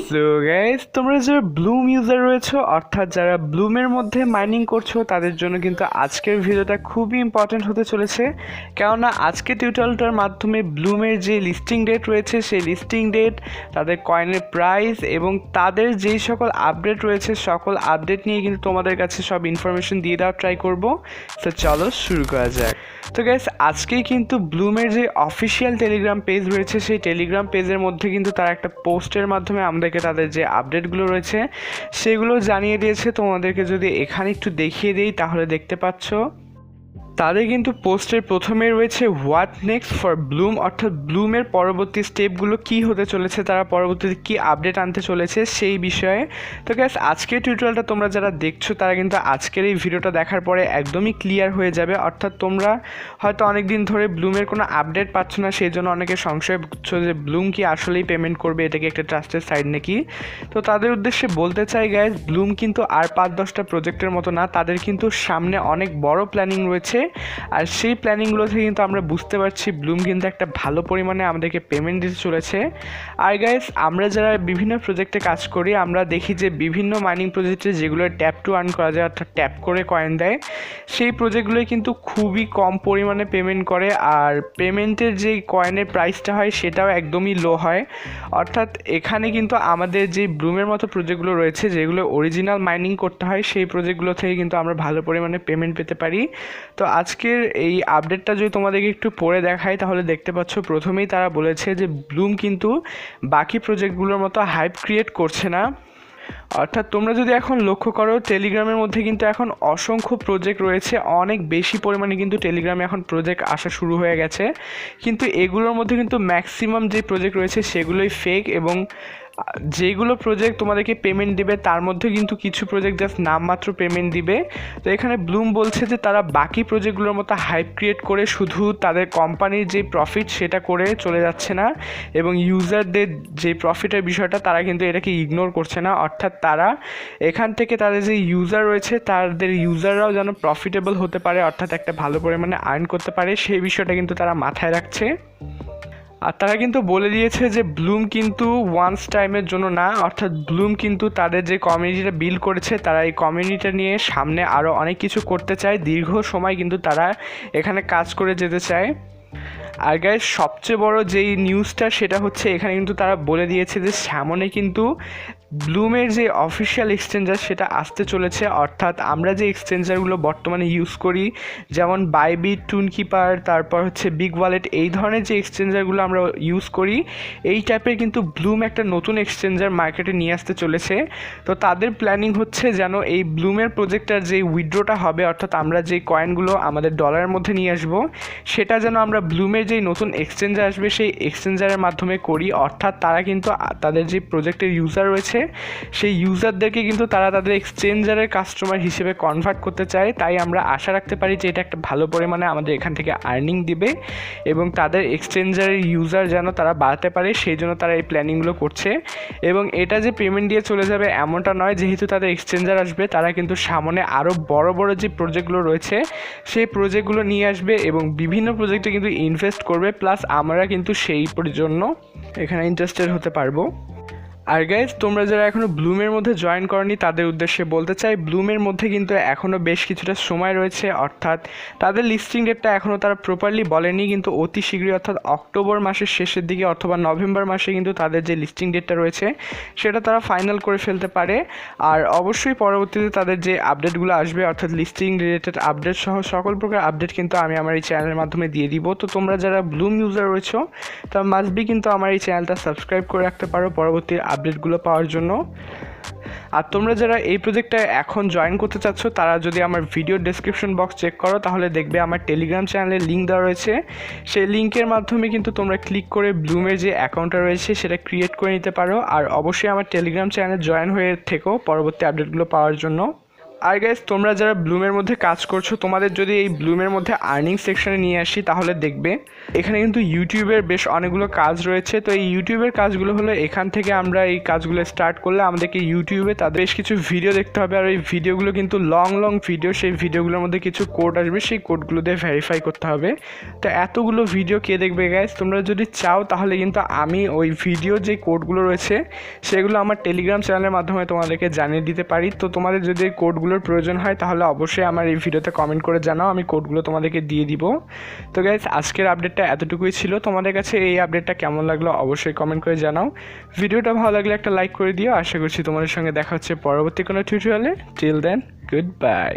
So guys, তোমরা যারা Bloom user রয়েছো অর্থাৎ যারা ব্লুমের মধ্যে মাইনিং করছো তাদের জন্য কিন্তু আজকের ভিডিওটা খুবই ইম্পর্টেন্ট হতে চলেছে। কেননা আজকে টিউটোরিয়ালটার মাধ্যমে ব্লুমের যে লিস্টিং ডেট রয়েছে সেই লিস্টিং ডেট, তাদের কয়েনের প্রাইস এবং তাদের যেই সকল আপডেট রয়েছে সকল আপডেট নিয়ে কিন্তু তোমাদের কাছে সব ইনফরমেশন দিয়ে দেওয়ার ট্রাই করবো। তো চলো শুরু করা যাক। তো গাইস, আজকেই কিন্তু ব্লুমের যে অফিসিয়াল টেলিগ্রাম পেজ রয়েছে সেই টেলিগ্রাম পেজের মধ্যে কিন্তু তারা একটা পোস্টের মাধ্যমে আমাদেরকে তাদের যে আপডেটগুলো রয়েছে সেগুলো জানিয়ে দিয়েছে। তোমাদেরকে যদি এখানে একটু দেখিয়ে দিই তাহলে দেখতে পাচ্ছ তাদের কিন্তু পোস্টের প্রথমে রয়েছে হোয়াট নেক্সট ফর ব্লুম, অর্থাৎ ব্লুমের পরবর্তী স্টেপগুলো কি হতে চলেছে, তারা পরবর্তীতে কি আপডেট আনতে চলেছে সেই বিষয়ে। তো গ্যাস, আজকের টিউটোরিয়ালটা তোমরা যারা দেখছো তারা কিন্তু আজকের এই ভিডিওটা দেখার পরে একদমই ক্লিয়ার হয়ে যাবে। অর্থাৎ তোমরা হয়তো অনেক দিন ধরে ব্লুমের কোনো আপডেট পাচ্ছ না, সেই জন্য অনেকে সংশয় করছো যে ব্লুম কি আসলেই পেমেন্ট করবে, এটা কি একটা ট্রাস্টেড সাইট নাকি। তো তাদের উদ্দেশ্যে বলতে চাই গাইজ, ব্লুম কিন্তু আর 5-10টা প্রজেক্টের মতো না, তাদের কিন্তু সামনে অনেক বড় প্ল্যানিং রয়েছে। আর সেই প্ল্যানিংগুলো থেকে কিন্তু আমরা বুঝতে পারছি ব্লুম কিন্তু একটা ভালো পরিমাণে আমাদেরকে পেমেন্ট দিতে চলেছে। আর গাইস, আমরা যারা বিভিন্ন প্রজেক্টে কাজ করি আমরা দেখি যে বিভিন্ন মাইনিং প্রজেক্টে যেগুলো ট্যাপ টু আর্ন করা যায় অর্থাৎ ট্যাপ করে কয়েন দেয়, সেই প্রজেক্টগুলোই কিন্তু খুবই কম পরিমাণে পেমেন্ট করে। আর পেমেন্টের যেই কয়েনের প্রাইসটা হয় সেটাও একদমই লো হয়। অর্থাৎ এখানে কিন্তু আমাদের যে ব্লুমের মতো প্রজেক্টগুলো রয়েছে যেগুলো অরিজিনাল মাইনিং করতে হয় সেই প্রজেক্টগুলো থেকে কিন্তু আমরা ভালো পরিমাণে পেমেন্ট পেতে পারি। তো আজকের এই আপডেটটা যদি তোমাদেরকে একটু পড়ে দেখাই তাহলে দেখতে পাচ্ছ প্রথমেই তারা বলেছে যে ব্লুম কিন্তু বাকি প্রজেক্টগুলোর মতো হাইপ ক্রিয়েট করছে না। অর্থাৎ তোমরা যদি এখন লক্ষ্য করো টেলিগ্রামের মধ্যে কিন্তু এখন অসংখ্য প্রজেক্ট রয়েছে, অনেক বেশি পরিমাণে কিন্তু টেলিগ্রামে এখন প্রজেক্ট আসা শুরু হয়ে গেছে। কিন্তু এগুলোর মধ্যে কিন্তু ম্যাক্সিমাম যে প্রজেক্ট রয়েছে সেগুলোই ফেক, এবং যেগুলো প্রজেক্ট তোমাদেরকে পেমেন্ট দিবে তার মধ্যে কিন্তু কিছু প্রজেক্ট জাস্ট নামমাত্র পেমেন্ট দিবে। তো এখানে ব্লুম বলছে যে তারা বাকি প্রজেক্টগুলোর মতো হাইপ ক্রিয়েট করে শুধু তাদের কোম্পানির যে প্রফিট সেটা করে চলে যাচ্ছে না, এবং ইউজারদের যে প্রফিটের বিষয়টা তারা কিন্তু এটাকে ইগনোর করছে না। অর্থাৎ তারা এখান থেকে তাদের যে ইউজার রয়েছে তাদের ইউজাররাও যেন প্রফিটেবল হতে পারে, অর্থাৎ একটা ভালো পরিমাণে আর্ন করতে পারে সেই বিষয়টা কিন্তু তারা মাথায় রাখছে। আর তারা কিন্তু বলে দিয়েছে যে ব্লুম কিন্তু ওয়ান্স টাইমের জন্য না, অর্থাৎ ব্লুম কিন্তু তাদের যে কমিউনিটিটা বিল্ড করেছে তারা এই কমিউনিটিটা নিয়ে সামনে আরও অনেক কিছু করতে চায়, দীর্ঘ সময় কিন্তু তারা এখানে কাজ করে যেতে চায়। আর গাইস, সবচেয়ে বড় যেই নিউজটা সেটা হচ্ছে এখানে কিন্তু তারা বলে দিয়েছে যে সামনে কিন্তু ব্লুমের যে অফিসিয়াল এক্সচেঞ্জার সেটা আসতে চলেছে। অর্থাৎ আমরা যে এক্সচেঞ্জারগুলো বর্তমানে ইউজ করি যেমন বাইবিট, টুনকিপার, তারপর হচ্ছে বিগ ওয়ালেট, এই ধরনের যে এক্সচেঞ্জারগুলো আমরা ইউজ করি এই টাইপের কিন্তু ব্লুম একটা নতুন এক্সচেঞ্জার মার্কেটে নিয়ে আসতে চলেছে। তো তাদের প্ল্যানিং হচ্ছে যেন এই ব্লুমের প্রজেক্টটার যে উইথড্রটা হবে অর্থাৎ আমরা যে কয়েনগুলো আমাদের ডলারের মধ্যে নিয়ে আসবো সেটা যেন আমরা ব্লুমের যেই নতুন এক্সচেঞ্জার আসবে সেই এক্সচেঞ্জারের মাধ্যমে করি। অর্থাৎ তারা কিন্তু তাদের যে প্রজেক্টের ইউজার রয়েছে সেই ইউজারদেরকে কিন্তু তারা তাদের এক্সচেঞ্জারের কাস্টমার হিসেবে কনভার্ট করতে চায়। তাই আমরা আশা রাখতে পারি যে এটা একটা ভালো পরিমাণে আমাদের এখান থেকে আর্নিং দিবে এবং তাদের এক্সচেঞ্জারের ইউজার যেন তারা বাড়াতে পারে সেই জন্য তারা এই প্ল্যানিংগুলো করছে। এবং এটা যে পেমেন্ট দিয়ে চলে যাবে এমনটা নয়, যেহেতু তাদের এক্সচেঞ্জার আসবে তারা কিন্তু সামনে আরও বড় বড় যে প্রজেক্টগুলো রয়েছে সেই প্রজেক্টগুলো নিয়ে আসবে এবং বিভিন্ন প্রজেক্টে কিন্তু ইনভেস্ট করবে, প্লাস আমরা কিন্তু সেই জন্য এখানে ইন্টারেস্টেড হতে পারবো। আর গাইজ, তোমরা যারা এখনও ব্লুমের মধ্যে জয়েন করনি তাদের উদ্দেশ্যে বলতে চাই ব্লুমের মধ্যে কিন্তু এখনও বেশ কিছুটা সময় রয়েছে। অর্থাৎ তাদের লিস্টিং ডেটটা এখনও তারা প্রপারলি বলেনি, কিন্তু অতি শীঘ্রই অর্থাৎ অক্টোবর মাসের শেষের দিকে অথবা নভেম্বর মাসে কিন্তু তাদের যে লিস্টিং ডেটটা রয়েছে সেটা তারা ফাইনাল করে ফেলতে পারে। আর অবশ্যই পরবর্তীতে তাদের যে আপডেটগুলো আসবে অর্থাৎ লিস্টিং রিলেটেড আপডেট সহ সকল প্রকার আপডেট কিন্তু আমি আমার এই চ্যানেলের মাধ্যমে দিয়ে দিব। তো তোমরা যারা ব্লুম ইউজার রয়েছো তারা মাস্ট বি কিন্তু আমার এই চ্যানেলটা সাবস্ক্রাইব করে রাখতে পারো পরবর্তী আপডেটগুলো পাওয়ার জন্য। আর তোমরা যারা এই প্রজেক্টটা এখন জয়েন করতে চাচ্ছ তারা যদি আমার ভিডিও ডেসক্রিপশন বক্স চেক করো তাহলে দেখবে আমার টেলিগ্রাম চ্যানেলের লিঙ্ক দেওয়া রয়েছে। সেই লিঙ্কের মাধ্যমে কিন্তু তোমরা ক্লিক করে ব্লুমের যে অ্যাকাউন্টটা রয়েছে সেটা ক্রিয়েট করে নিতে পারো। আর অবশ্যই আমার টেলিগ্রাম চ্যানেলে জয়েন হয়ে থেকো পরবর্তী আপডেটগুলো পাওয়ার জন্য। আর গাইস তোমরা যারা ব্লুমের মধ্যে কাজ করছো, তোমাদের যদি এই ব্লুমের মধ্যে আর্নিং সেকশনে নিয়ে আসি তাহলে দেখবে এখানে কিন্তু ইউটিউবের বেশ অনেকগুলো কাজ রয়েছে। তো এই ইউটিউবের কাজগুলো হলো এখান থেকে আমরা এই কাজগুলো স্টার্ট করলে আমাদেরকে ইউটিউবে তাদের বেশ কিছু ভিডিও দেখতে হবে, আর এই ভিডিওগুলো কিন্তু লং ভিডিও। সেই ভিডিওগুলোর মধ্যে কিছু কোড আসবে, সেই কোডগুলো দিয়ে ভেরিফাই করতে হবে। তো এতগুলো ভিডিও কে দেখবে গাইস? তোমরা যদি চাও তাহলে কিন্তু আমি ওই ভিডিও যে কোডগুলো রয়েছে সেগুলো আমার টেলিগ্রাম চ্যানেলের মাধ্যমে তোমাদেরকে জানিয়ে দিতে পারি। তো তোমাদের যদি এই কোডগুলোর প্রয়োজন হয় তাহলে অবশ্যই আমার এই ভিডিওতে কমেন্ট করে জানাও, আমি কোডগুলো তোমাদেরকে দিয়ে দিব। তো গাইস আজকের আপডেটটা এতটুকুই ছিল। তোমাদের কাছে এই আপডেটটা কেমন লাগলো অবশ্যই কমেন্ট করে জানাও। ভিডিওটা ভালো লাগলে একটা লাইক করে দিও। আশা করছি তোমাদের সঙ্গে দেখা হচ্ছে পরবর্তী কোনো টিউটোরিয়ালে। Till then, good by.